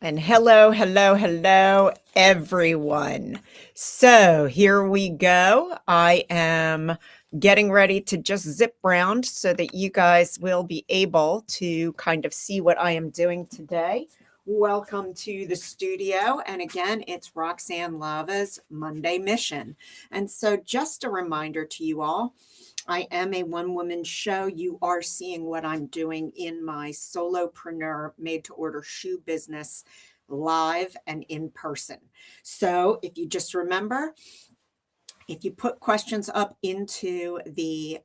And hello, hello, hello, everyone. So here we go. I am getting ready to just zip round so that you guys will be able to kind of see what I am doing today. Welcome to the studio. And again, it's RoxAnneLava's Monday Mission. And so just a reminder to you all, I am a one-woman show. You are seeing what I'm doing in my Solopreneur made-to-order shoe business live and in person. So if you just remember, if you put questions up into the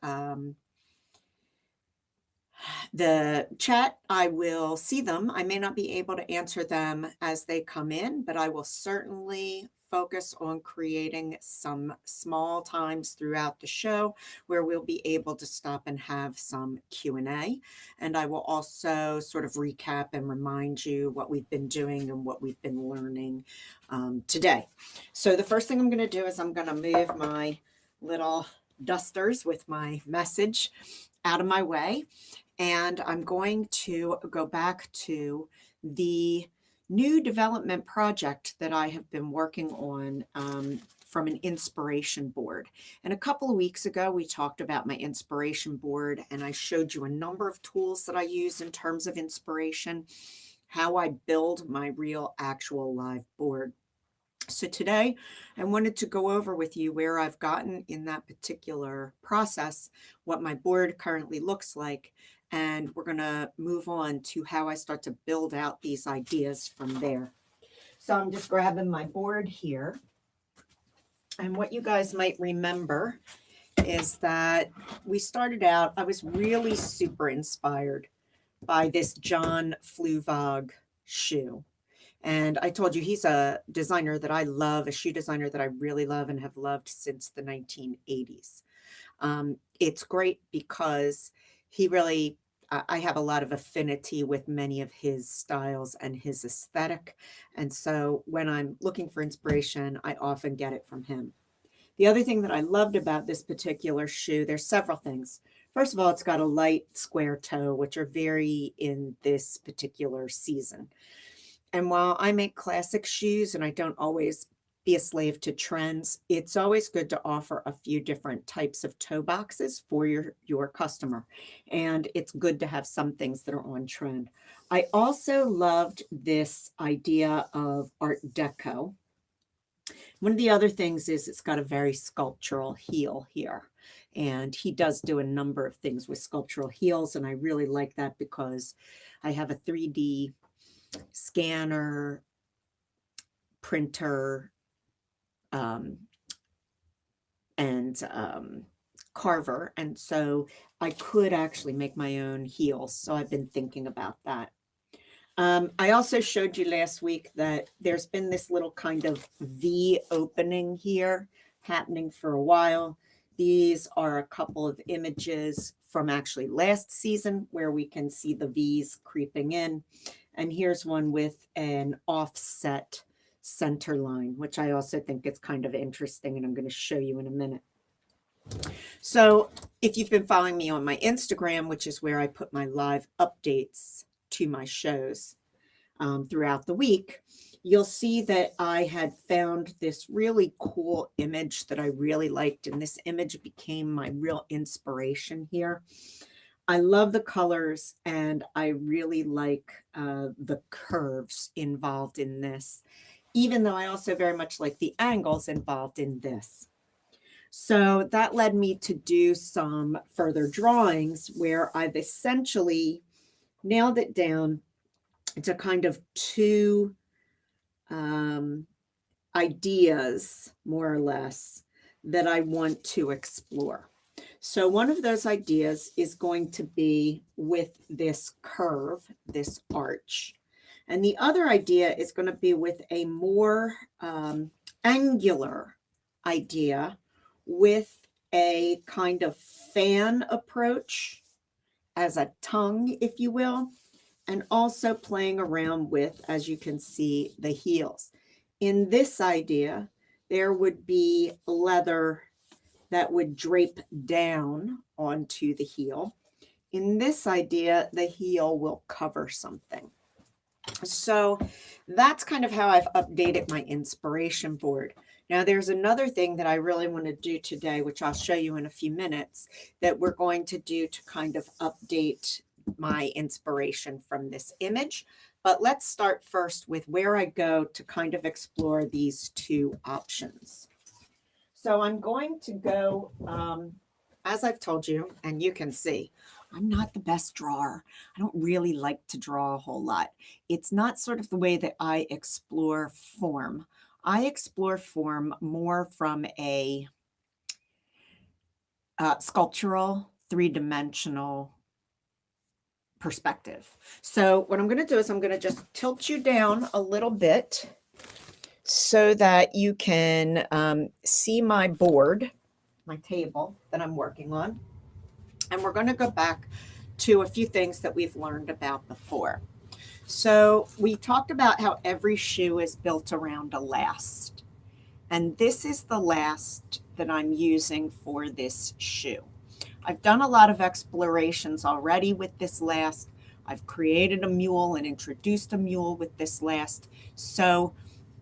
chat, I will see them. I may not be able to answer them as they come in, but I will certainly focus on creating some small times throughout the show where we'll be able to stop and have some Q&A. And I will also sort of recap and remind you what we've been doing and what we've been learning today. So the first thing I'm going to do is I'm going to move my little dusters with my message out of my way. And I'm going to go back to the new development project that I have been working on from an inspiration board. And a couple of weeks ago, we talked about my inspiration board, and I showed you a number of tools that I use in terms of inspiration, how I build my real, actual live board. So today I wanted to go over with you where I've gotten in that particular process, what my board currently looks like, and we're going to move on to how I start to build out these ideas from there. So I'm just grabbing my board here. And what you guys might remember is that we started out, I was really super inspired by this John Fluvog shoe. And I told you he's a designer that I love, a shoe designer that I really love and have loved since the 1980s. It's great because he really, I have a lot of affinity with many of his styles and his aesthetic. And so when I'm looking for inspiration, I often get it from him. The other thing that I loved about this particular shoe, there's several things. First of all, it's got a light square toe, which are very in this particular season. And while I make classic shoes and I don't always be a slave to trends, it's always good to offer a few different types of toe boxes for your customer. And it's good to have some things that are on trend. I also loved this idea of Art Deco. One of the other things is it's got a very sculptural heel here. And he does do a number of things with sculptural heels. And I really like that because I have a 3D scanner, printer, and carver. And so I could actually make my own heels. So I've been thinking about that. I also showed you last week that there's been this little kind of V opening here happening for a while. These are a couple of images from actually last season where we can see the V's creeping in. And here's one with an offset center line, which I also think is kind of interesting, and I'm going to show you in a minute. So if you've been following me on my Instagram, which is where I put my live updates to my shows throughout the week, you'll see that I had found this really cool image that I really liked, and this image became my real inspiration here. I love the colors, and I really like the curves involved in this, even though I also very much like the angles involved in this. So that led me to do some further drawings where I've essentially nailed it down to kind of two ideas, more or less, that I want to explore. So one of those ideas is going to be with this curve, this arch. And the other idea is going to be with a more angular idea with a kind of fan approach as a tongue, if you will, and also playing around with, as you can see, the heels. In this idea, there would be leather that would drape down onto the heel. In this idea, the heel will cover something. So that's kind of how I've updated my inspiration board. Now, there's another thing that I really want to do today, which I'll show you in a few minutes, that we're going to do to kind of update my inspiration from this image. But let's start first with where I go to kind of explore these two options. So I'm going to go, as I've told you, and you can see, I'm not the best drawer. I don't really like to draw a whole lot. It's not sort of the way that I explore form. I explore form more from a sculptural, three-dimensional perspective. So what I'm going to do is I'm going to just tilt you down a little bit so that you can see my board, my table that I'm working on. And we're going to go back to a few things that we've learned about before. So we talked about how every shoe is built around a last. And this is the last that I'm using for this shoe. I've done a lot of explorations already with this last. I've created a mule and introduced a mule with this last. So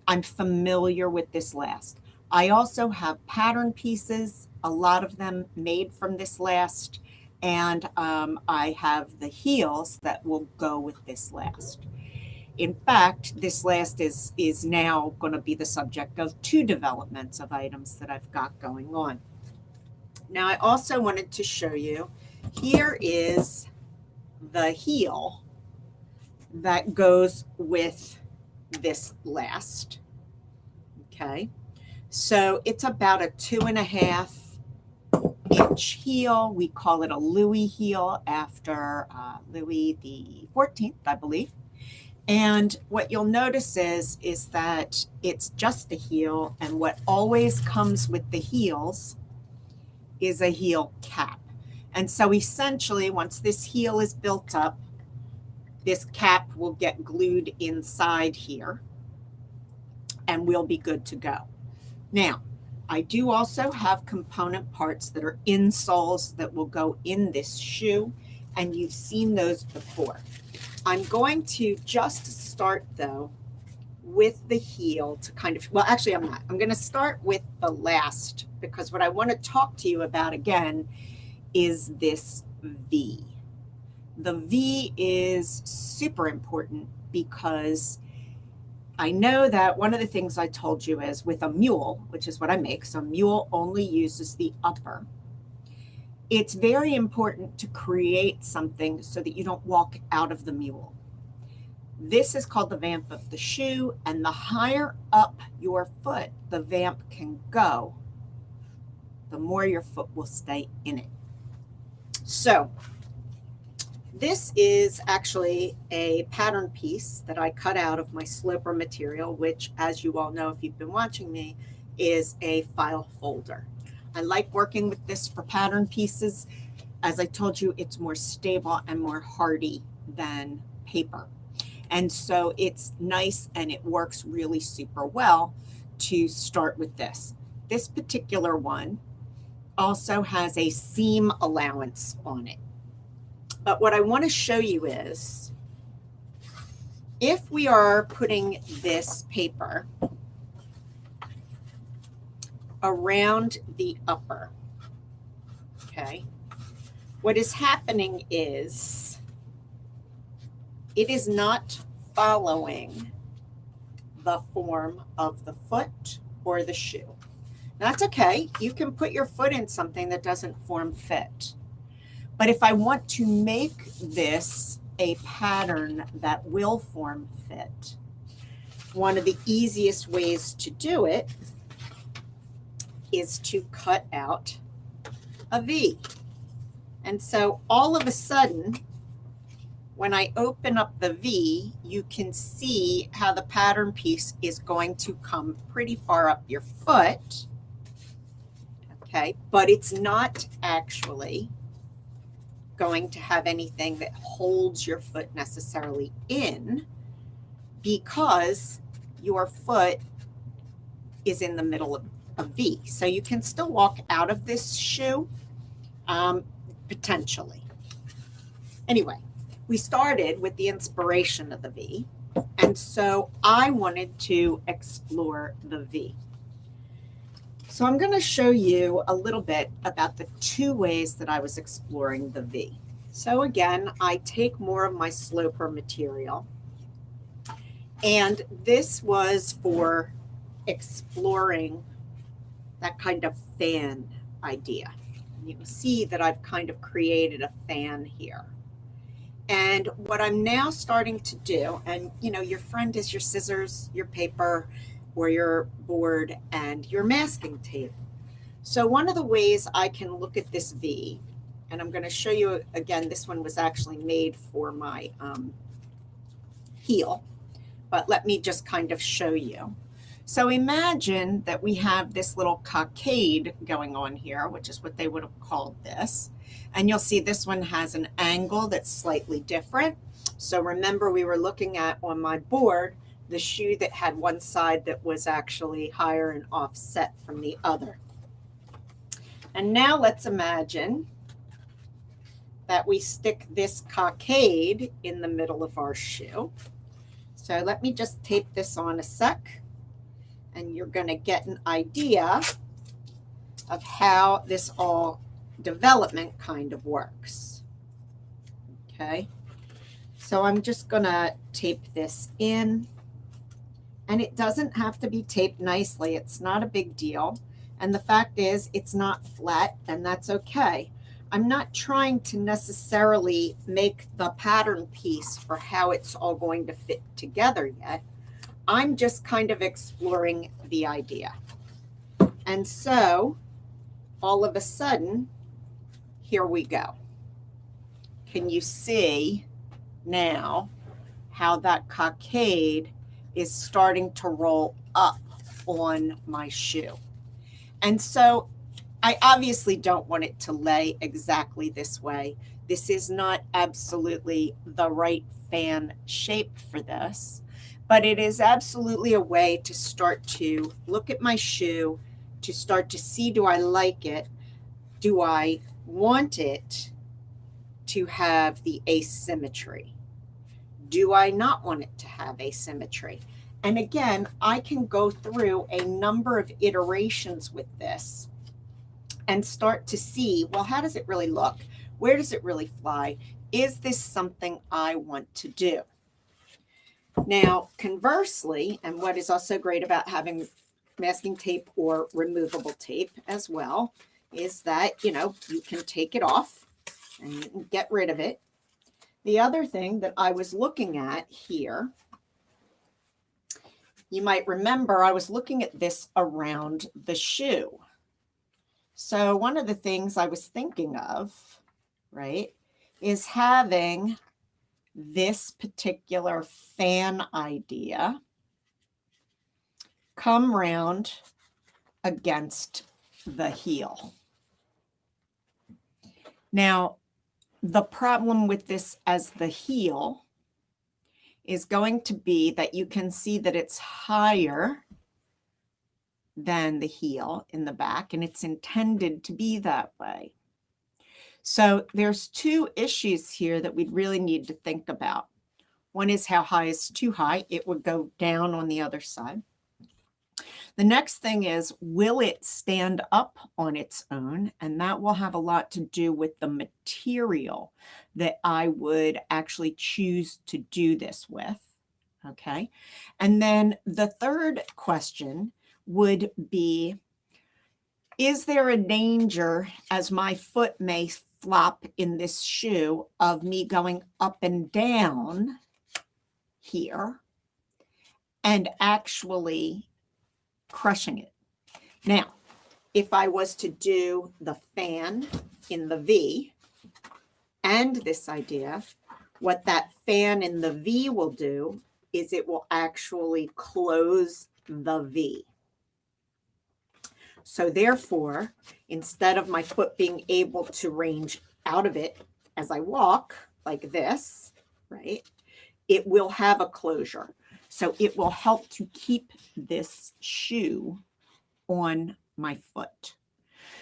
I'm familiar with this last. I also have pattern pieces, a lot of them made from this last. And I have the heels that will go with this last. In fact, this last is now going to be the subject of two developments of items that I've got going on. Now, I also wanted to show you, here is the heel that goes with this last. Okay, so it's about a 2.5-inch heel. We call it a Louis heel after Louis the 14th, I believe. And what you'll notice is that it's just a heel, and what always comes with the heels is a heel cap. And so essentially, once this heel is built up, this cap will get glued inside here, and we'll be good to go. Now, I do also have component parts that are insoles that will go in this shoe, and you've seen those before. I'm going to just start, though, with the heel to kind of, well, actually, I'm not. I'm going to start with the last, because what I want to talk to you about, again, is this V. The V is super important because I know that one of the things I told you is with a mule, which is what I make, so a mule only uses the upper. It's very important to create something so that you don't walk out of the mule. This is called the vamp of the shoe, and the higher up your foot the vamp can go, the more your foot will stay in it. So this is actually a pattern piece that I cut out of my sloper material, which, as you all know if you've been watching me, is a file folder. I like working with this for pattern pieces. As I told you, it's more stable and more hardy than paper. And so it's nice and it works really super well to start with this. This particular one also has a seam allowance on it. But what I want to show you is, if we are putting this paper around the upper, okay, what is happening is it is not following the form of the foot or the shoe. That's okay. You can put your foot in something that doesn't form fit. But if I want to make this a pattern that will form fit, one of the easiest ways to do it is to cut out a V. And so all of a sudden, when I open up the V, you can see how the pattern piece is going to come pretty far up your foot. Okay, but it's not actually going to have anything that holds your foot necessarily in, because your foot is in the middle of a V. So you can still walk out of this shoe, potentially. Anyway, we started with the inspiration of the V. And so I wanted to explore the V. So I'm going to show you a little bit about the two ways that I was exploring the V. So again, I take more of my sloper material, and this was for exploring that kind of fan idea. You can see that I've kind of created a fan here. And what I'm now starting to do, and your friend is your scissors, your paper, or your board, and your masking tape. So one of the ways I can look at this V, and I'm going to show you again, this one was actually made for my heel, but let me just kind of show you. So imagine that we have this little cockade going on here, which is what they would have called this. And you'll see this one has an angle that's slightly different. So remember, we were looking at on my board the shoe that had one side that was actually higher and offset from the other. And now let's imagine that we stick this cockade in the middle of our shoe. So let me just tape this on a sec, and you're going to get an idea of how this all development kind of works. Okay, so I'm just going to tape this in, and it doesn't have to be taped nicely. It's not a big deal. And the fact is, it's not flat, and that's okay. I'm not trying to necessarily make the pattern piece for how it's all going to fit together yet. I'm just kind of exploring the idea. And so all of a sudden, here we go. Can you see now how that cockade is starting to roll up on my shoe? And so I obviously don't want it to lay exactly this way. This is not absolutely the right fan shape for this, but it is absolutely a way to start to look at my shoe, to start to see, do I like it? Do I want it to have the asymmetry? Do I not want it to have asymmetry? And again, I can go through a number of iterations with this and start to see, well, how does it really look? Where does it really fly? Is this something I want to do? Now, conversely, and what is also great about having masking tape or removable tape as well, is that, you can take it off and you can get rid of it. The other thing that I was looking at here, you might remember I was looking at this around the shoe. So one of the things I was thinking of, right, is having this particular fan idea come round against the heel. Now, the problem with this as the heel is going to be that you can see that it's higher than the heel in the back, and it's intended to be that way. So there's two issues here that we'd really need to think about. One is how high is too high. It would go down on the other side. The next thing is, will it stand up on its own? And that will have a lot to do with the material that I would actually choose to do this with. Okay. And then the third question would be, is there a danger, as my foot may flop in this shoe, of me going up and down here and actually crushing it? Now, if I was to do the fan in the V and this idea, what that fan in the V will do is it will actually close the V. So therefore, instead of my foot being able to range out of it as I walk like this, right, it will have a closure. So it will help to keep this shoe on my foot.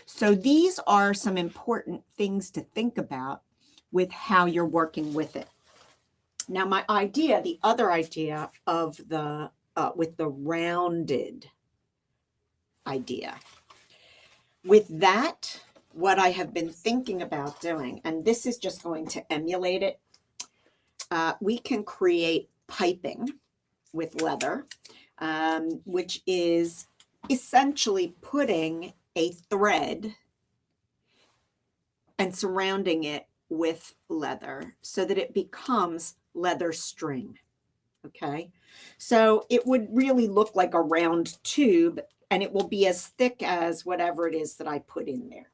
So these are some important things to think about with how you're working with it. Now my idea, the other idea of the, with the rounded idea, with that, what I have been thinking about doing, and this is just going to emulate it, we can create piping with leather, which is essentially putting a thread and surrounding it with leather so that it becomes leather string. Okay, so it would really look like a round tube, and it will be as thick as whatever it is that I put in there.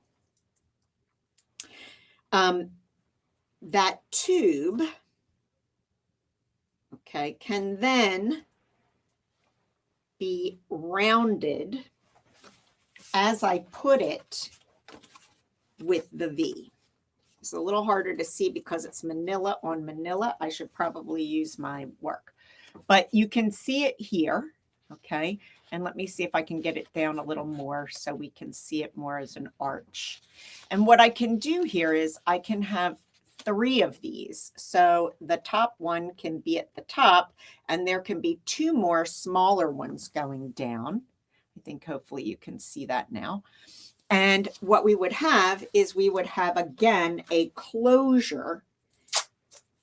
That tube, okay, can then be rounded as I put it with the V. It's a little harder to see because it's manila on manila. I should probably use my work, but you can see it here. Okay. And let me see if I can get it down a little more so we can see it more as an arch. And what I can do here is I can have 3 of these. So the top one can be at the top, and there can be 2 more smaller ones going down. I think hopefully you can see that now. And what we would have is we would have, again, a closure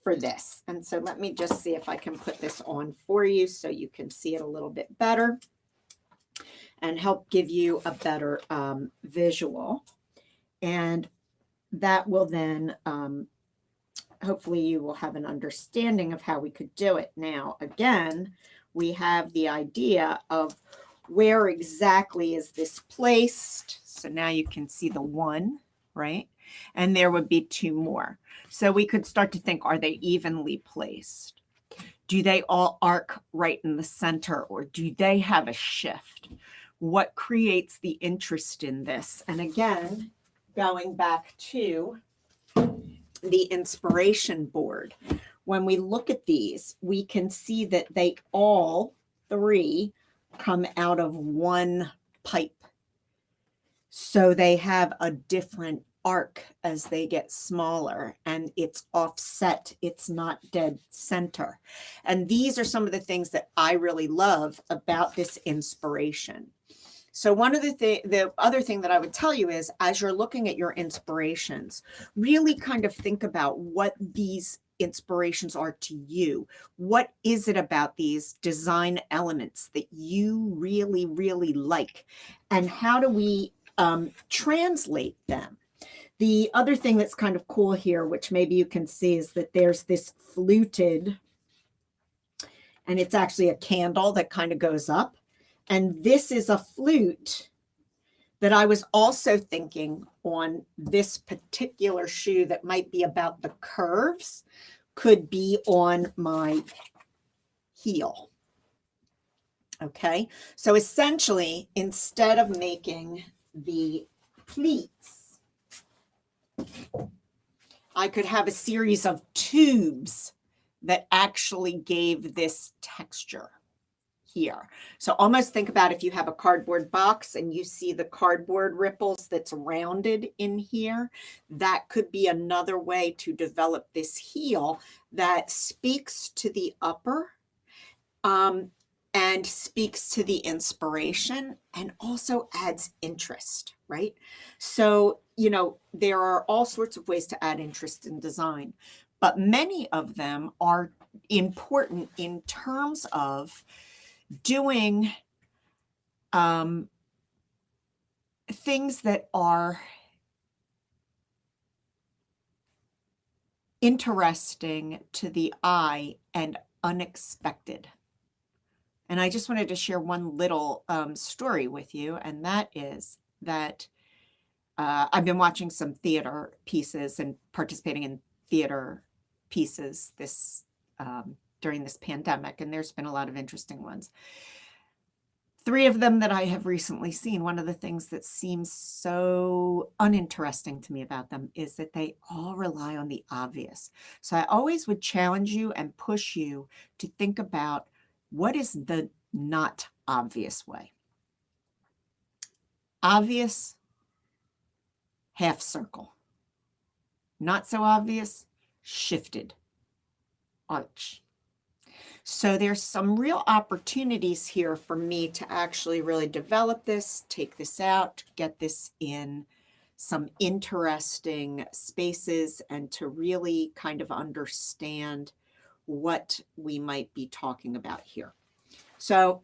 for this. And so let me just see if I can put this on for you so you can see it a little bit better and help give you a better visual. And that will then, hopefully you will have an understanding of how we could do it. Now, again, we have the idea of where exactly is this placed. So now you can see the 1, right? And there would be 2 more. So we could start to think, are they evenly placed? Do they all arc right in the center, or do they have a shift? What creates the interest in this? And again, going back to the inspiration board, when we look at these, we can see that they all 3 come out of one pipe. So they have a different arc as they get smaller, and it's offset. It's not dead center. And these are some of the things that I really love about this inspiration. So one of the other thing that I would tell you is, as you're looking at your inspirations, really kind of think about what these inspirations are to you. What is it about these design elements that you really, really like? And how do we translate them? The other thing that's kind of cool here, which maybe you can see, is that there's this fluted, and it's actually a candle that kind of goes up. And this is a flute that I was also thinking on this particular shoe that might be about the curves, could be on my heel. Okay, so essentially, instead of making the pleats, I could have a series of tubes that actually gave this texture here. So almost think about if you have a cardboard box and you see the cardboard ripples that's rounded in here, that could be another way to develop this heel that speaks to the upper and speaks to the inspiration and also adds interest, right? So, you know, there are all sorts of ways to add interest in design, but many of them are important in terms of doing things that are interesting to the eye and unexpected. And I just wanted to share one little story with you, and that is that I've been watching some theater pieces and participating in theater pieces this during this pandemic, and there's been a lot of interesting ones. 3 of them that I have recently seen, one of the things that seems so uninteresting to me about them is that they all rely on the obvious. So I always would challenge you and push you to think about what is the not obvious way. Obvious, half circle. Not so obvious, shifted. arch. So there's some real opportunities here for me to actually really develop this, take this out, get this in some interesting spaces, and to really kind of understand what we might be talking about here. So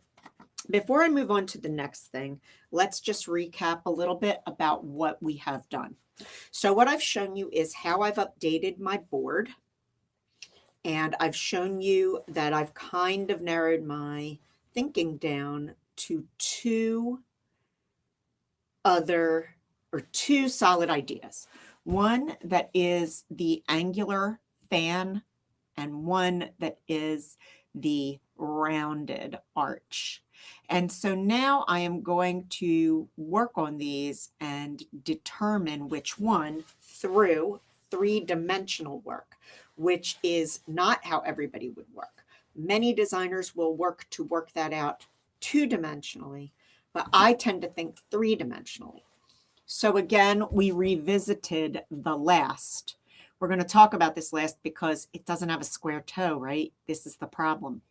before I move on to the next thing, let's just recap a little bit about what we have done. So what I've shown you is how I've updated my board. And I've shown you that I've kind of narrowed my thinking down to two solid ideas. One that is the angular fan, and one that is the rounded arch. And so now I am going to work on these and determine which one through three-dimensional work, which is not how everybody would work. Many designers will work that out two-dimensionally, but I tend to think three-dimensionally. So again, we revisited the last. We're going to talk about this last because it doesn't have a square toe, right? This is the problem.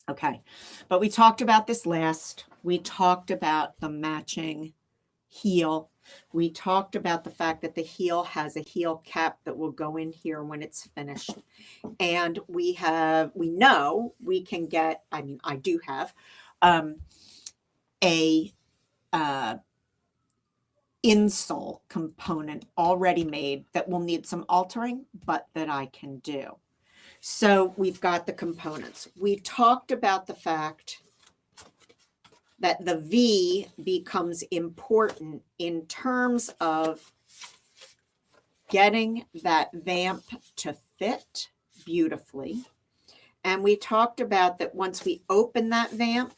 Okay, but we talked about this last. We talked about the matching heel. We talked about the fact that the heel has a heel cap that will go in here when it's finished. And we know we can get, I do have a insole component already made that will need some altering, but that I can do. So we've got the components. We talked about the fact that the V becomes important in terms of getting that vamp to fit beautifully. And we talked about that once we open that vamp,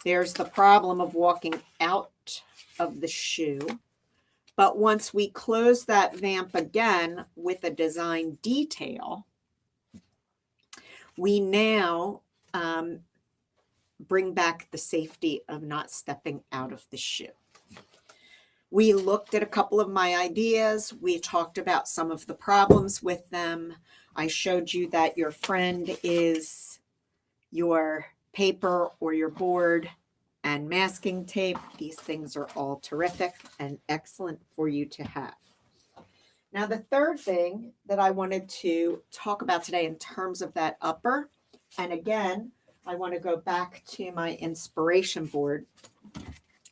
there's the problem of walking out of the shoe. But once we close that vamp again with a design detail, we now bring back the safety of not stepping out of the shoe. We looked at a couple of my ideas. We talked about some of the problems with them. I showed you that your friend is your paper or your board and masking tape. These things are all terrific and excellent for you to have. Now, the third thing that I wanted to talk about today in terms of that upper, and again, I want to go back to my inspiration board,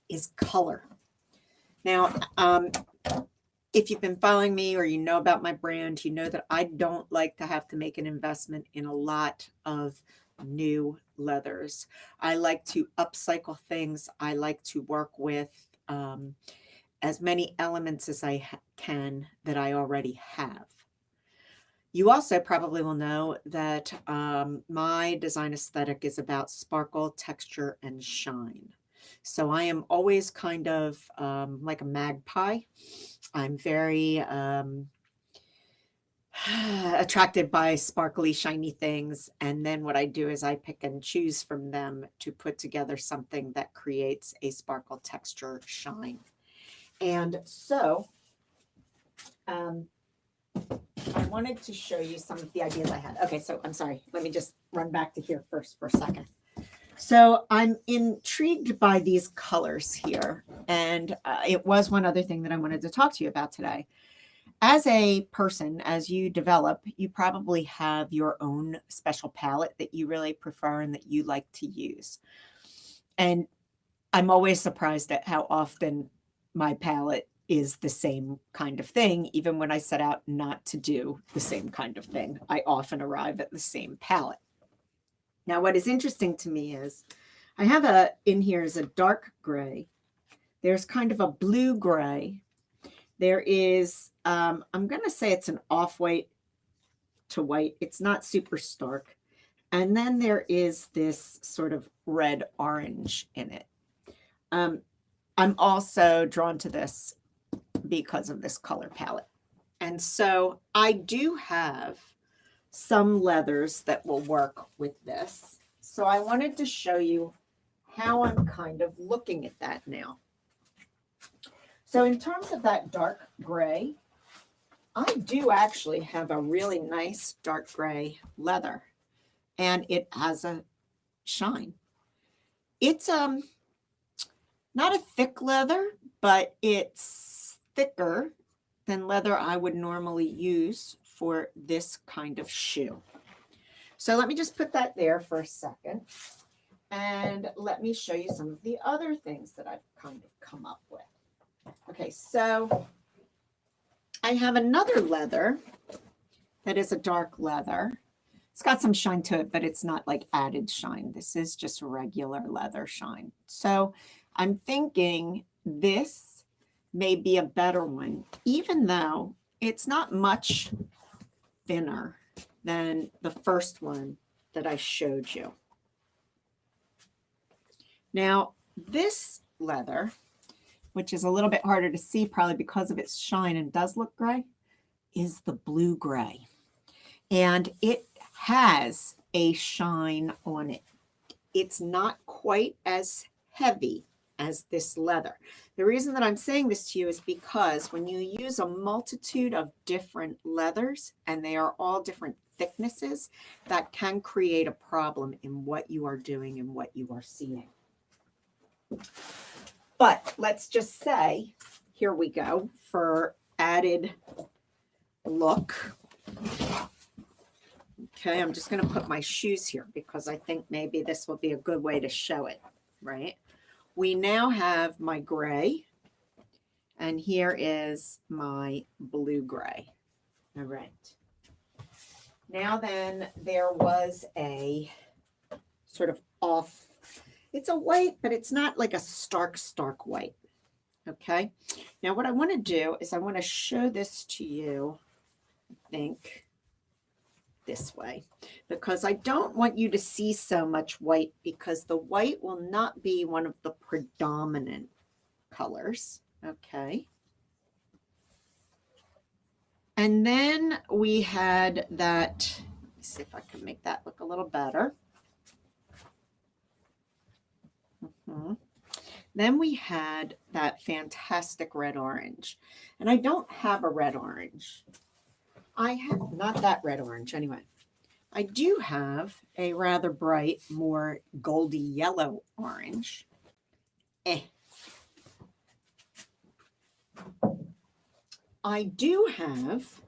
is color. Now, if you've been following me or you know about my brand, you know that I don't like to have to make an investment in a lot of new leathers. I like to upcycle things. I like to work with as many elements as I can that I already have. You also probably will know that my design aesthetic is about sparkle, texture, and shine. So I am always kind of like a magpie. I'm very attracted by sparkly, shiny things. And then what I do is I pick and choose from them to put together something that creates a sparkle, texture, shine. And so I wanted to show you some of the ideas I had. Okay, so I'm sorry. Let me just run back to here first for a second. So I'm intrigued by these colors here. And it was one other thing that I wanted to talk to you about today. As a person, as you develop, you probably have your own special palette that you really prefer and that you like to use. And I'm always surprised at how often my palette is the same kind of thing, even when I set out not to do the same kind of thing. I often arrive at the same palette. Now, what is interesting to me is I have in here is a dark gray. There's kind of a blue gray. There is, I'm going to say it's an off-white to white. It's not super stark. And then there is this sort of red orange in it. I'm also drawn to this because of this color palette. And so I do have some leathers that will work with this. So I wanted to show you how I'm kind of looking at that now. So in terms of that dark gray, I do actually have a really nice dark gray leather, and it has a shine. It's not a thick leather, but it's thicker than leather I would normally use for this kind of shoe. So let me just put that there for a second. And let me show you some of the other things that I've kind of come up with. Okay, so I have another leather that is a dark leather. It's got some shine to it, but it's not like added shine. This is just regular leather shine. So I'm thinking this may be a better one, even though it's not much thinner than the first one that I showed you. Now, this leather, which is a little bit harder to see probably because of its shine and does look gray, is the blue gray. And it has a shine on it. It's not quite as heavy as this leather. The reason that I'm saying this to you is because when you use a multitude of different leathers, and they are all different thicknesses, that can create a problem in what you are doing and what you are seeing. But let's just say, here we go, for added look. Okay, I'm just going to put my shoes here because I think maybe this will be a good way to show it, right? We now have my gray, and here is my blue gray. All right. Now then, there was a sort of off, it's a white, but it's not like a stark white. Okay. Now what I want to do is I want to show this to you, I think, this way, because I don't want you to see so much white, because the white will not be one of the predominant colors. Okay. And then we had that, let's see if I can make that look a little better. Then we had that fantastic red orange. And I don't have a red orange. I have not that red orange anyway. I do have a rather bright, more goldy yellow orange. I do have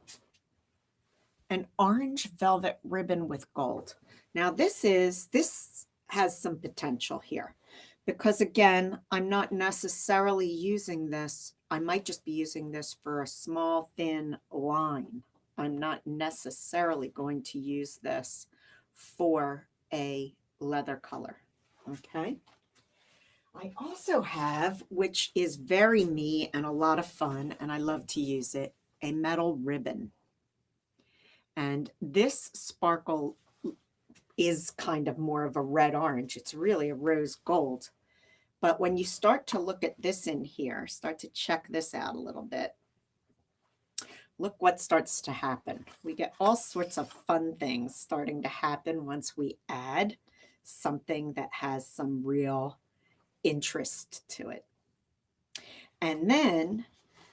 an orange velvet ribbon with gold. Now this has some potential here, because again, I'm not necessarily using this. I might just be using this for a small, thin line. I'm not necessarily going to use this for a leather color. Okay. I also have, which is very me and a lot of fun, and I love to use it, a metal ribbon. And this sparkle is kind of more of a red orange. It's really a rose gold. But when you start to look at this in here, start to check this out a little bit, look what starts to happen. We get all sorts of fun things starting to happen once we add something that has some real interest to it. And then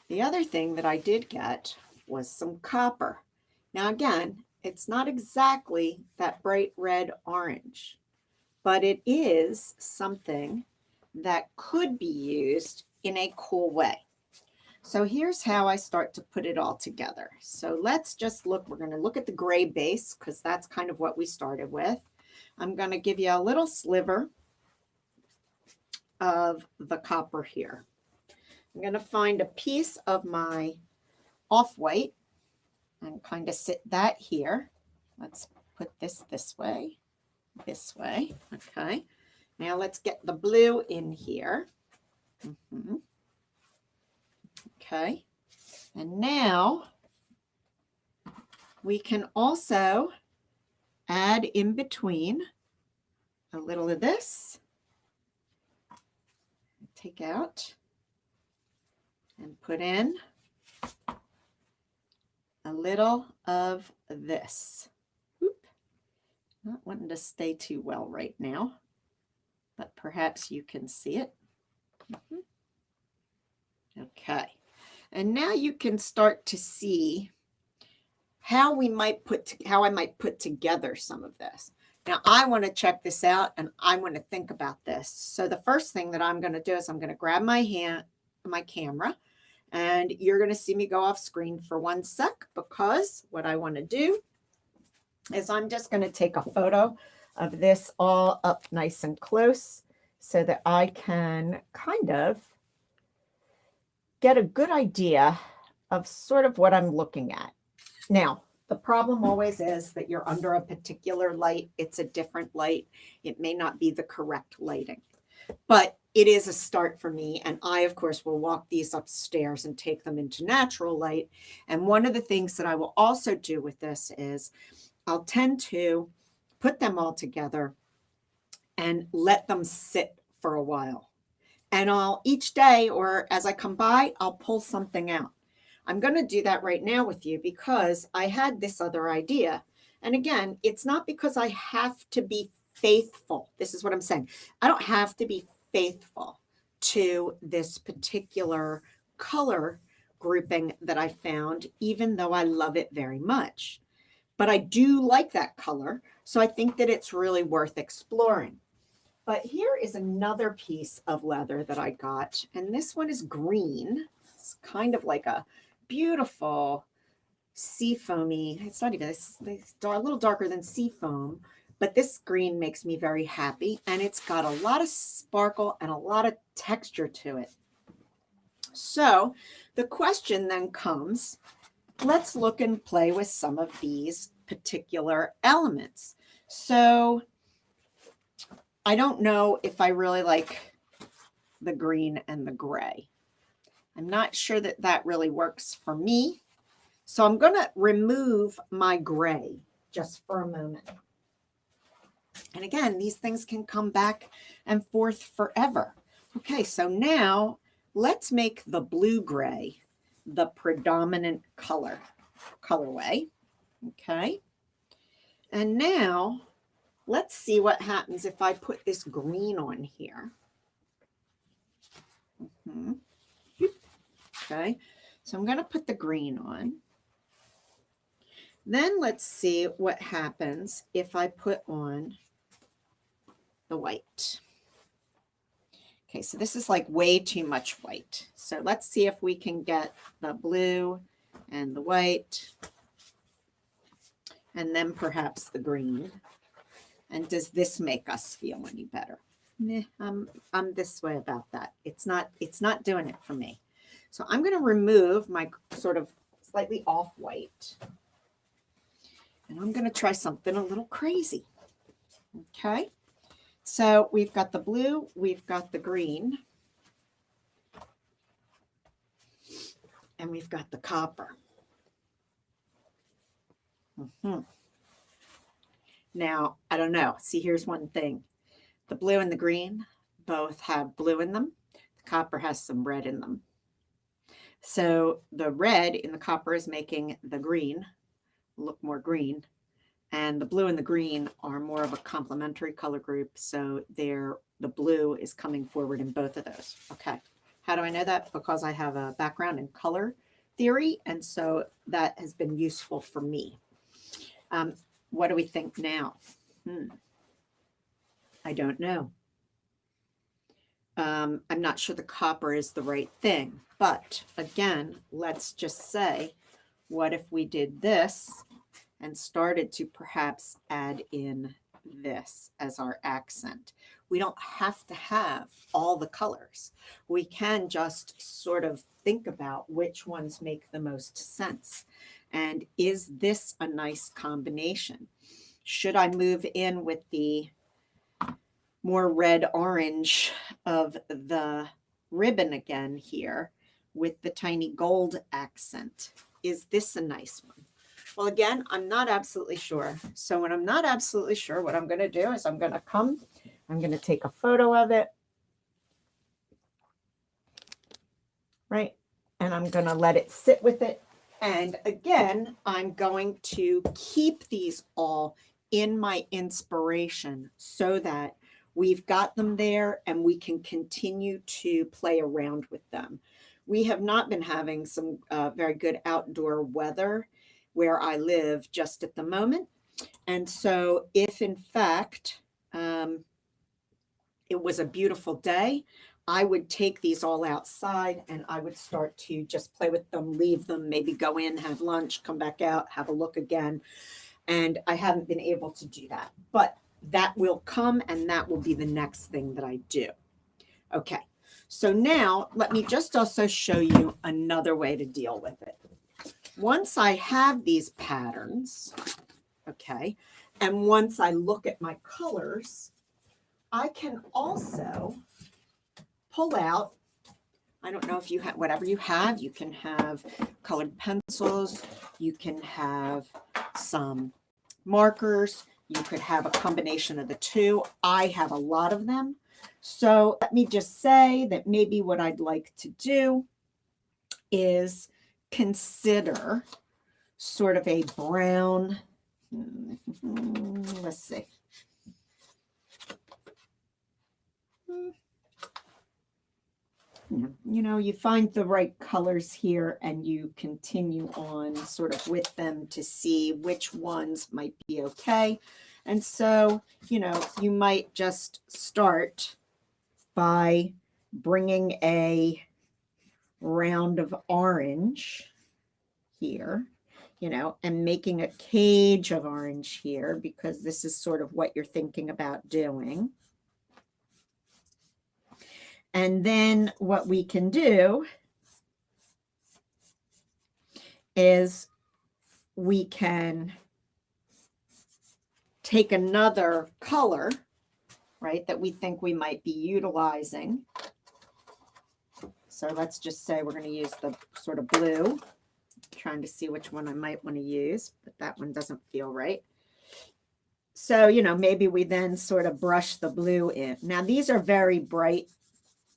the other thing that I did get was some copper. Now again, it's not exactly that bright red orange, but it is something that could be used in a cool way. So here's how I start to put it all together. So let's just look, we're going to look at the gray base because that's kind of what we started with. I'm going to give you a little sliver of the copper here. I'm going to find a piece of my off-white and kind of sit that here. Let's put this way. Okay. Now let's get the blue in here. Okay. And now we can also add in between a little of this. Take out and put in a little of this. Oop. Not wanting to stay too well right now, but perhaps you can see it. Okay. And now you can start to see how I might put together some of this. Now, I want to check this out and I want to think about this. So the first thing that I'm going to do is I'm going to grab my camera, and you're going to see me go off screen for 1 sec, because what I want to do is I'm just going to take a photo of this all up nice and close so that I can kind of get a good idea of sort of what I'm looking at. Now, the problem always is that you're under a particular light. It's a different light. It may not be the correct lighting, but it is a start for me. And I, of course, will walk these upstairs and take them into natural light. And one of the things that I will also do with this is I'll tend to put them all together and let them sit for a while. And I'll each day, or as I come by, I'll pull something out. I'm going to do that right now with you because I had this other idea. And again, it's not because I have to be faithful. This is what I'm saying. I don't have to be faithful to this particular color grouping that I found, even though I love it very much. But I do like that color, so I think that it's really worth exploring. But here is another piece of leather that I got, and this one is green. It's kind of like a beautiful sea foamy. It's not even, it's a little darker than sea foam, but this green makes me very happy, and it's got a lot of sparkle and a lot of texture to it. So the question then comes, let's look and play with some of these particular elements. So I don't know if I really like the green and the gray. I'm not sure that that really works for me. So I'm going to remove my gray just for a moment. And again, these things can come back and forth forever. Okay, so now let's make the blue-gray the predominant colorway. Okay. And now let's see what happens if I put this green on here. Okay, so I'm going to put the green on. Then let's see what happens if I put on the white. Okay, so this is like way too much white. So let's see if we can get the blue and the white, and then perhaps the green. And does this make us feel any better? I'm this way about that. It's not doing it for me. So I'm going to remove my sort of slightly off white, and I'm going to try something a little crazy. Okay. So we've got the blue, we've got the green, and we've got the copper. Now, I don't know. See, here's one thing. The blue and the green both have blue in them. The copper has some red in them. So the red in the copper is making the green look more green, and the blue and the green are more of a complementary color group. So the blue is coming forward in both of those. Okay. How do I know that? Because I have a background in color theory, and so that has been useful for me. What do we think now? I don't know. I'm not sure the copper is the right thing, but again, let's just say, what if we did this and started to perhaps add in this as our accent? We don't have to have all the colors. We can just sort of think about which ones make the most sense. And is this a nice combination? Should I move in with the more red-orange of the ribbon again here with the tiny gold accent? Is this a nice one? Well, again, I'm not absolutely sure. So when I'm not absolutely sure, what I'm going to do is I'm going to take a photo of it, right? And I'm going to let it sit with it. And again, I'm going to keep these all in my inspiration so that we've got them there and we can continue to play around with them. We have not been having some very good outdoor weather where I live just at the moment. And so if in fact it was a beautiful day, I would take these all outside and I would start to just play with them, leave them, maybe go in, have lunch, come back out, have a look again. And I haven't been able to do that, but that will come, and that will be the next thing that I do. Okay, so now let me just also show you another way to deal with it. Once I have these patterns, okay, and once I look at my colors, I can also pull out, I don't know if you have, whatever you have, you can have colored pencils, you can have some markers, you could have a combination of the two. I have a lot of them. So let me just say that maybe what I'd like to do is consider sort of a brown, let's see. You know, you find the right colors here and you continue on sort of with them to see which ones might be okay. And so, you know, you might just start by bringing a round of orange here, you know, and making a cage of orange here, because this is sort of what you're thinking about doing. And then what we can do is we can take another color, right, that we think we might be utilizing. So let's just say we're going to use the sort of blue, trying to see which one I might want to use, but that one doesn't feel right. So, you know, maybe we then sort of brush the blue in. Now, these are very bright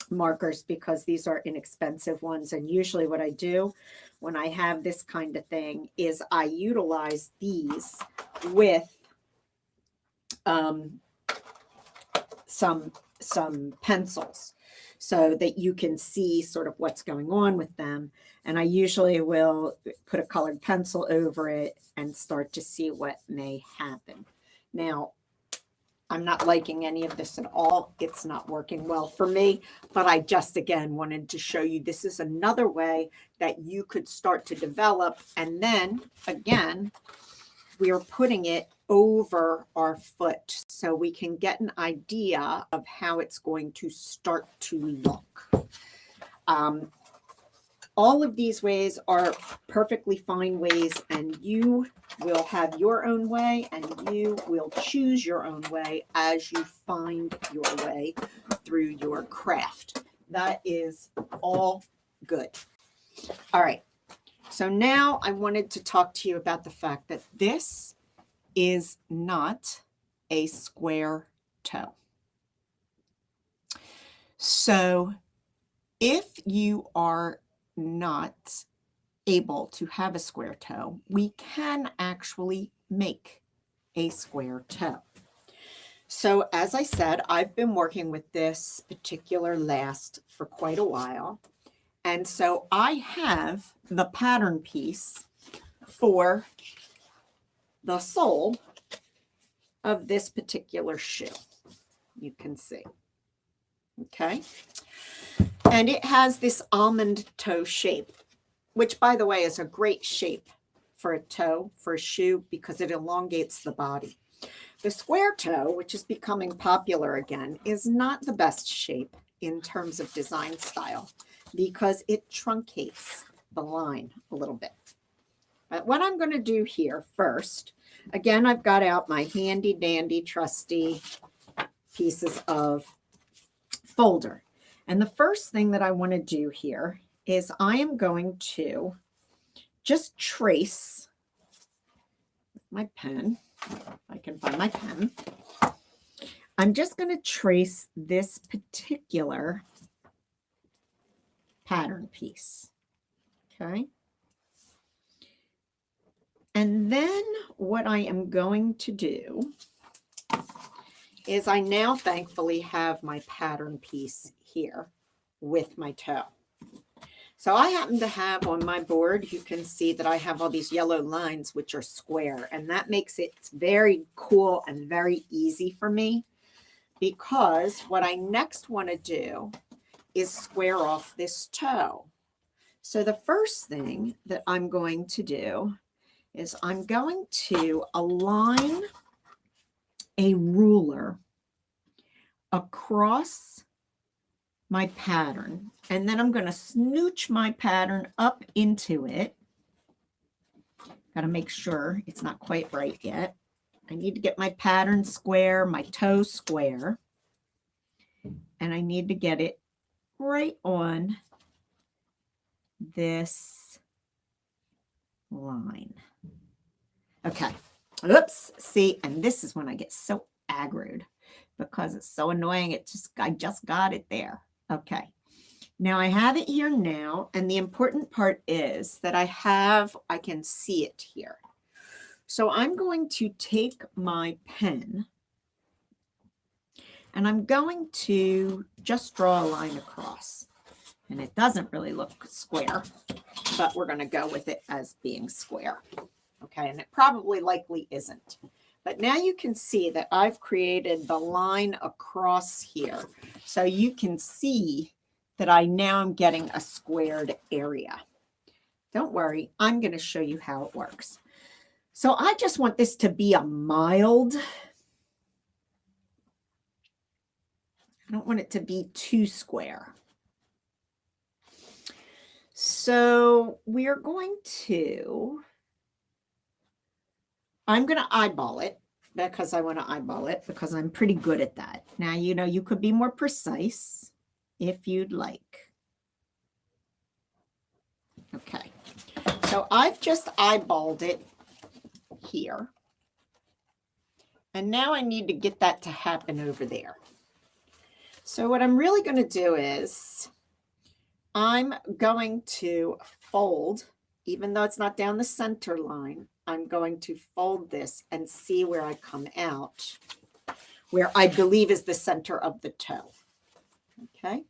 markers because these are inexpensive ones. And usually what I do when I have this kind of thing is I utilize these with some pencils so that you can see sort of what's going on with them. And I usually will put a colored pencil over it and start to see what may happen. Now, I'm not liking any of this at all. It's not working well for me, but I just, again, wanted to show you this is another way that you could start to develop. And then, again, we are putting it over our foot so we can get an idea of how it's going to start to look. All of these ways are perfectly fine ways, and you will have your own way, and you will choose your own way as you find your way through your craft. That is all good. All right. So now I wanted to talk to you about the fact that this is not a square toe. So if you are not able to have a square toe, we can actually make a square toe. So as I said, I've been working with this particular last for quite a while. And so I have the pattern piece for the sole of this particular shoe. You can see. Okay. And it has this almond toe shape, which, by the way, is a great shape for a toe, for a shoe, because it elongates the body. The square toe, which is becoming popular again, is not the best shape in terms of design style because it truncates the line a little bit. But what I'm going to do here first, again, I've got out my handy dandy trusty pieces of folder. And the first thing that I want to do here is I am going to just trace with my pen, if I can find my pen. I'm just going to trace this particular pattern piece. Okay. And then what I am going to do is I now thankfully have my pattern piece here with my toe. So I happen to have on my board, you can see that I have all these yellow lines, which are square, and that makes it very cool and very easy for me, because what I next want to do is square off this toe. So the first thing that I'm going to do is I'm going to align a ruler across my pattern, and then I'm going to smooch my pattern up into it. Got to make sure it's not quite right yet. I need to get my pattern square, my toe square, and I need to get it right on this line. Okay. Oops. See, and this is when I get so aggroed because it's so annoying. I just got it there. Okay. Now I have it here now, and the important part is that I can see it here. So I'm going to take my pen and I'm going to just draw a line across. And it doesn't really look square, but we're going to go with it as being square. Okay, and it probably likely isn't. But now you can see that I've created the line across here. So you can see that I now am getting a squared area. Don't worry, I'm going to show you how it works. So I just want this to be a mild. I don't want it to be too square. So I'm going to eyeball it because I want to eyeball it because I'm pretty good at that. Now, you could be more precise if you'd like. Okay. So I've just eyeballed it here. And now I need to get that to happen over there. So what I'm really going to do is I'm going to fold, even though it's not down the center line, I'm going to fold this and see where I come out, where I believe is the center of the toe. Okay.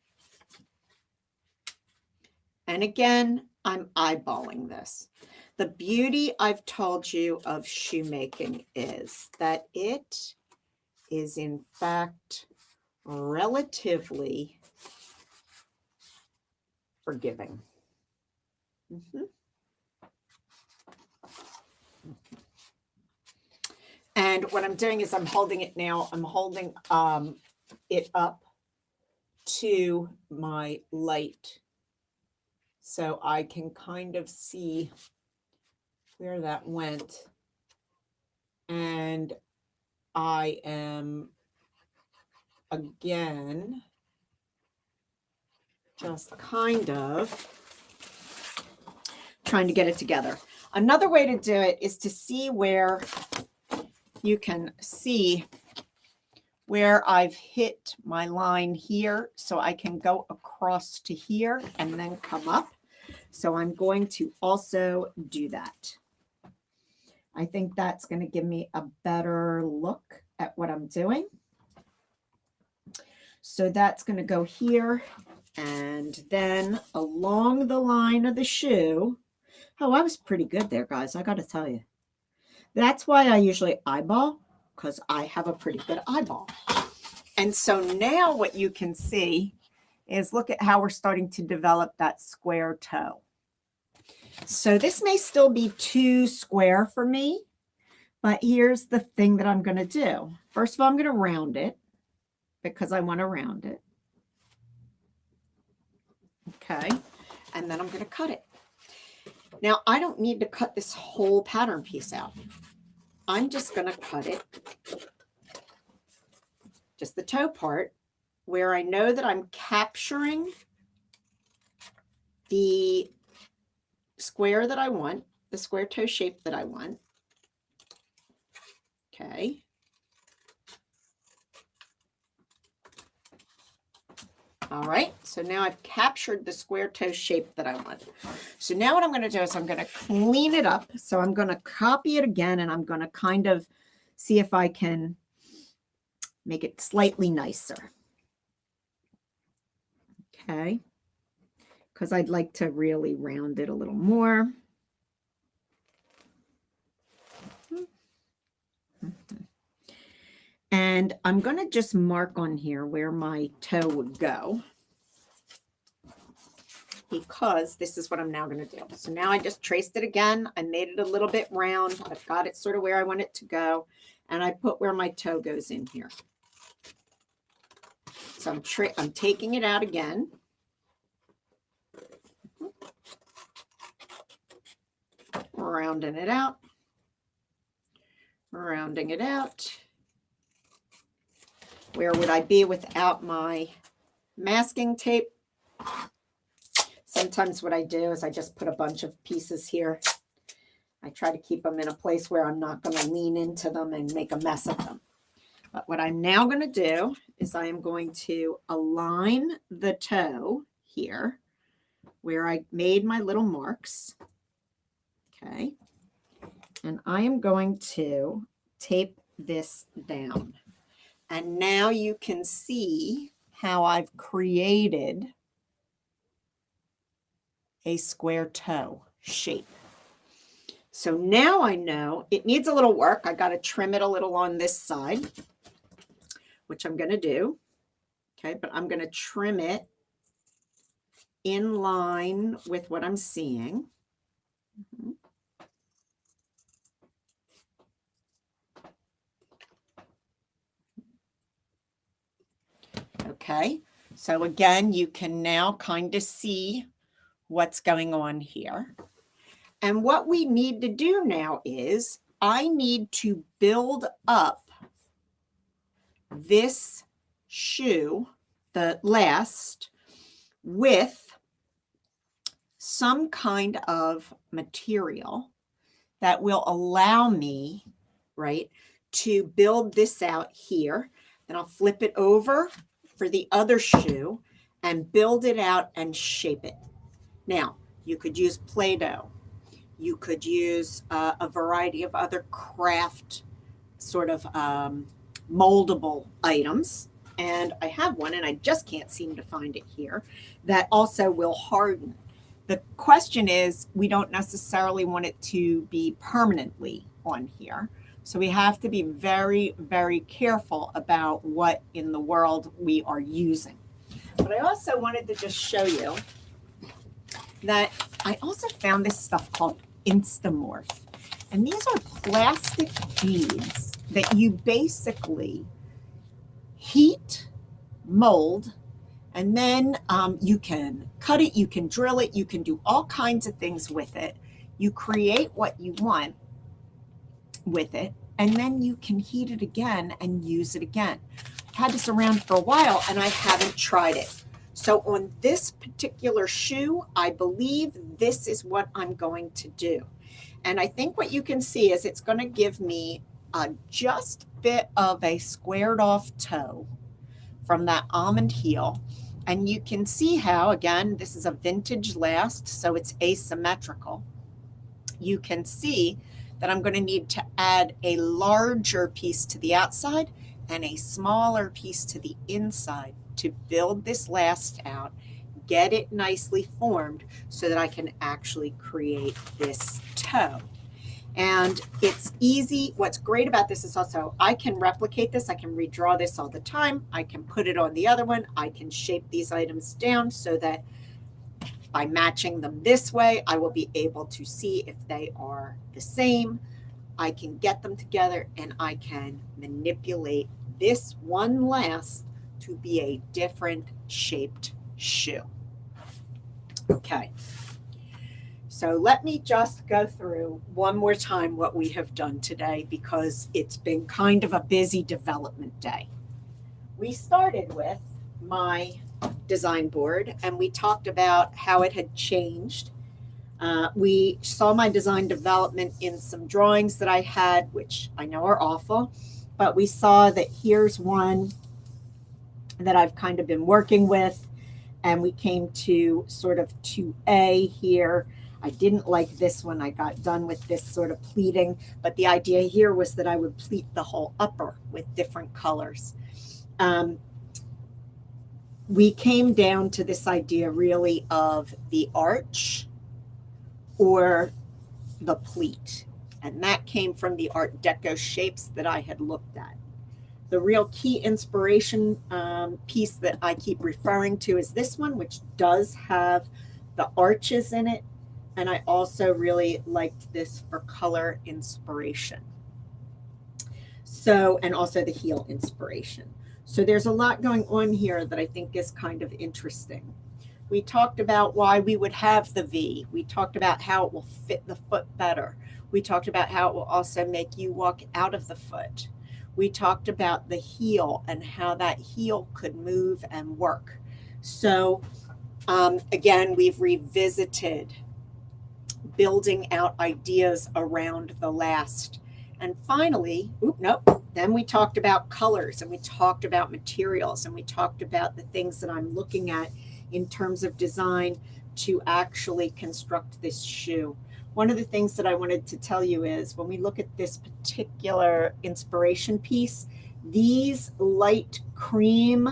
And again, I'm eyeballing this. The beauty I've told you of shoemaking is that it is in fact relatively forgiving. And what I'm doing is I'm holding it now. I'm holding it up to my light so I can kind of see where that went. And I am, again, just kind of trying to get it together. Another way to do it is to see where you can see where I've hit my line here, so I can go across to here and then come up. So I'm going to also do that. I think that's going to give me a better look at what I'm doing. So that's going to go here and then along the line of the shoe. Oh, I was pretty good there, guys. I got to tell you. That's why I usually eyeball, because I have a pretty good eyeball. And so now what you can see is look at how we're starting to develop that square toe. So this may still be too square for me, but here's the thing that I'm going to do. First of all, I'm going to round it because I want to round it. Okay. And then I'm going to cut it. Now, I don't need to cut this whole pattern piece out. I'm just going to cut it, just the toe part, where I know that I'm capturing the square that I want, the square toe shape that I want. Okay. All right, so now I've captured the square toe shape that I want. So now what I'm going to do is I'm going to clean it up. So I'm going to copy it again, and I'm going to kind of see if I can make it slightly nicer. Okay, because I'd like to really round it a little more. And I'm going to just mark on here where my toe would go, because this is what I'm now going to do. So now I just traced it again. I made it a little bit round. I've got it sort of where I want it to go. And I put where my toe goes in here. So I'm taking it out again. Rounding it out. Rounding it out. Where would I be without my masking tape? Sometimes what I do is I just put a bunch of pieces here. I try to keep them in a place where I'm not going to lean into them and make a mess of them. But what I'm now going to do is I am going to align the toe here where I made my little marks. Okay. And I am going to tape this down. And now you can see how I've created a square toe shape. So now I know it needs a little work. I got to trim it a little on this side, which I'm going to do. Okay, but I'm going to trim it in line with what I'm seeing. Okay, so again, you can now kind of see what's going on here. And what we need to do now is I need to build up this shoe, the last, with some kind of material that will allow me, right, to build this out here. Then I'll flip it over for the other shoe and build it out and shape it. Now, you could use Play-Doh. You could use a variety of other craft sort of moldable items. And I have one, and I just can't seem to find it here, that also will harden. The question is, we don't necessarily want it to be permanently on here. So we have to be very, very careful about what in the world we are using. But I also wanted to just show you that I also found this stuff called Instamorph. And these are plastic beads that you basically heat, mold, and then you can cut it, you can drill it, you can do all kinds of things with it. You create what you want with it, and then you can heat it again and use it again. I've had this around for a while and I haven't tried it. So on this particular shoe, I believe this is what I'm going to do. And I think what you can see is it's going to give me a just bit of a squared off toe from that almond heel. And you can see how, again, this is a vintage last, so it's asymmetrical. You can see that I'm going to need to add a larger piece to the outside and a smaller piece to the inside to build this last out, get it nicely formed so that I can actually create this toe. And it's easy. What's great about this is also I can replicate this. I can redraw this all the time. I can put it on the other one. I can shape these items down so that by matching them this way, I will be able to see if they are the same. I can get them together and I can manipulate this one last to be a different shaped shoe. Okay. So let me just go through one more time what we have done today, because it's been kind of a busy development day. We started with my design board and we talked about how it had changed. We saw my design development in some drawings that I had, which I know are awful, but we saw that here's one that I've kind of been working with, and we came to sort of 2A here. I didn't like this one. I got done with this sort of pleating, but the idea here was that I would pleat the whole upper with different colors. we came down to this idea really of the arch or the pleat. And that came from the Art Deco shapes that I had looked at. The real key inspiration piece that I keep referring to is this one, which does have the arches in it. And I also really liked this for color inspiration. So, and also the heel inspiration. So there's a lot going on here that I think is kind of interesting. We talked about why we would have the V. We talked about how it will fit the foot better. We talked about how it will also make you walk out of the foot. We talked about the heel and how that heel could move and work. So again, we've revisited building out ideas around the last. And finally, then we talked about colors and we talked about materials and we talked about the things that I'm looking at in terms of design to actually construct this shoe. One of the things that I wanted to tell you is when we look at this particular inspiration piece, these light cream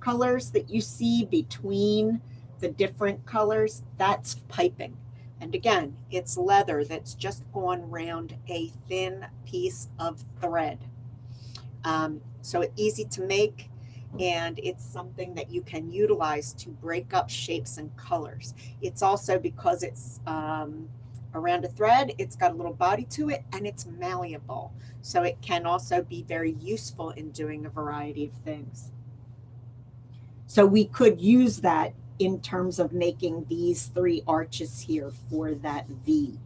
colors that you see between the different colors, that's piping. And again, it's leather that's just gone around a thin piece of thread. So it's easy to make, and it's something that you can utilize to break up shapes and colors. It's also, because it's around a thread, it's got a little body to it, and it's malleable. So it can also be very useful in doing a variety of things. So we could use that in terms of making these 3 arches here for that V.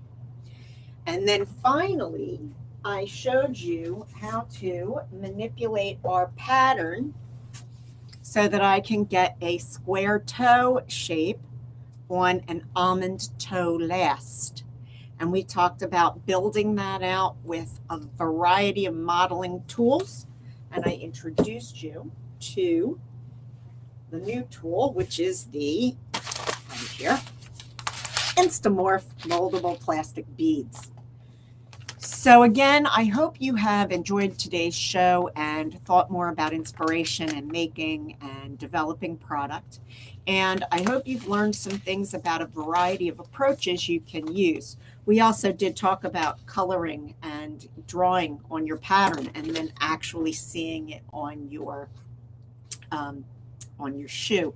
And then finally, I showed you how to manipulate our pattern so that I can get a square toe shape on an almond toe last. And we talked about building that out with a variety of modeling tools. And I introduced you to the new tool, which is the, right here, Instamorph moldable plastic beads. So again, I hope you have enjoyed today's show and thought more about inspiration and making and developing product. And I hope you've learned some things about a variety of approaches you can use. We also did talk about coloring and drawing on your pattern and then actually seeing it on your shoe.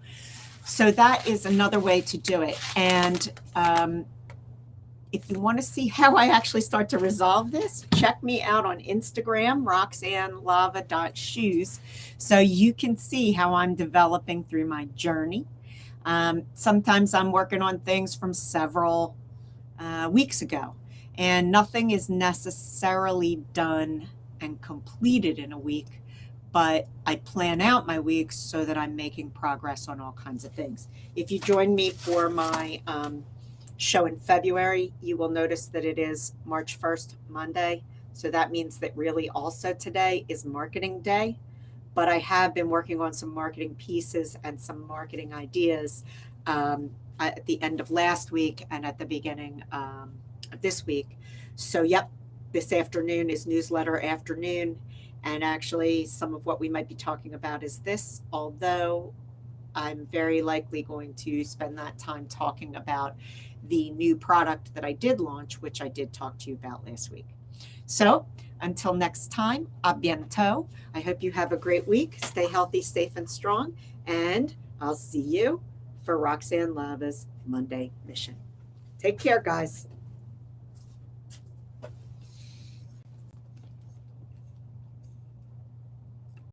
So that is another way to do it. And if you want to see how I actually start to resolve this, check me out on Instagram, RoxAnneLava.shoes, so you can see how I'm developing through my journey. Sometimes I'm working on things from several weeks ago, and nothing is necessarily done and completed in a week, but I plan out my weeks so that I'm making progress on all kinds of things. If you join me for my show in February, you will notice that it is March 1st, Monday. So that means that really also today is marketing day. But I have been working on some marketing pieces and some marketing ideas at the end of last week and at the beginning of this week. So yep, this afternoon is newsletter afternoon. And actually some of what we might be talking about is this, although I'm very likely going to spend that time talking about the new product that I did launch, which I did talk to you about last week. So until next time, à bientôt. I hope you have a great week. Stay healthy, safe, and strong. And I'll see you for RoxAnneLava's Monday Mission. Take care, guys.